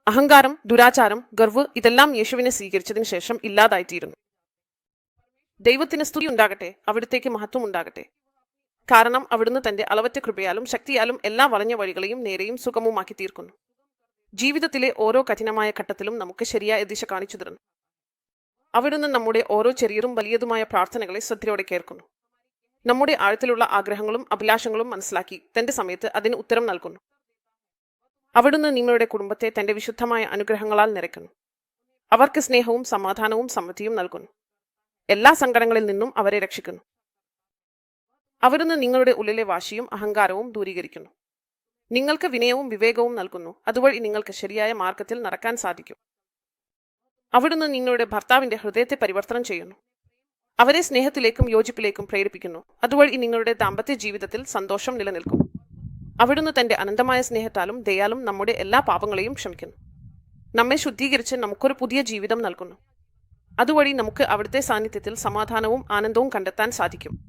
അഹങ്കാരം, ദുരാചാരം, ഗർവ് ഇതെല്ലാം യേശുവിനെ സ്വീകരിച്ചതിന് ശേഷം ഇല്ലാതായിത്തീരുന്നു. ദൈവത്തിന് സ്തുതി ഉണ്ടാകട്ടെ, അവിടുത്തേക്ക് മഹത്വം ഉണ്ടാകട്ടെ. കാരണം അവിടുന്ന് തന്റെ അളവറ്റ കൃപയാലും ശക്തിയാലും എല്ലാ വളഞ്ഞ വഴികളെയും നേരെയും സുഗമവുമാക്കി തീർക്കുന്നു. ജീവിതത്തിലെ ഓരോ കഠിനമായ ഘട്ടത്തിലും നമുക്ക് ശരിയായ ദിശ കാണിച്ചു തരുന്നു. അവിടുന്ന് നമ്മുടെ ഓരോ ചെറിയതും വലിയതുമായ പ്രാർത്ഥനകളെ ശ്രദ്ധയോടെ കേൾക്കുന്നു. നമ്മുടെ ആഴത്തിലുള്ള ആഗ്രഹങ്ങളും അഭിലാഷങ്ങളും മനസ്സിലാക്കി തന്റെ സമയത്ത് അതിന് ഉത്തരം നൽകുന്നു. അവിടുന്ന് നിങ്ങളുടെ കുടുംബത്തെ തന്റെ വിശുദ്ധമായ അനുഗ്രഹങ്ങളാൽ നിറയ്ക്കുന്നു. അവർക്ക് സ്നേഹവും സമാധാനവും സമൃദ്ധിയും നൽകുന്നു. എല്ലാ സങ്കടങ്ങളിൽ നിന്നും അവരെ രക്ഷിക്കുന്നു. അവിടുന്ന് നിങ്ങളുടെ ഉള്ളിലെ വാശിയും അഹങ്കാരവും ദൂരീകരിക്കുന്നു. നിങ്ങൾക്ക് വിനയവും വിവേകവും നൽകുന്നു. അതുവഴി നിങ്ങൾക്ക് ശരിയായ മാർഗത്തിൽ നടക്കാൻ സാധിക്കും. അവിടുന്ന് നിങ്ങളുടെ ഭർത്താവിന്റെ ഹൃദയത്തെ പരിവർത്തനം ചെയ്യുന്നു. അവരെ സ്നേഹത്തിലേക്കും യോജിപ്പിലേക്കും പ്രേരിപ്പിക്കുന്നു. അതുവഴി നിങ്ങളുടെ ദാമ്പത്യ ജീവിതത്തിൽ സന്തോഷം നിലനിൽക്കും. അവിടുന്ന് തന്റെ അനന്തമായ സ്നേഹത്താലും ദയാലും നമ്മുടെ എല്ലാ പാപങ്ങളെയും ക്ഷമിക്കുന്നു. നമ്മെ ശുദ്ധീകരിച്ച് നമുക്കൊരു പുതിയ ജീവിതം നൽകുന്നു. അതുവഴി നമുക്ക് അവിടുത്തെ സാന്നിധ്യത്തിൽ സമാധാനവും ആനന്ദവും കണ്ടെത്താൻ സാധിക്കും.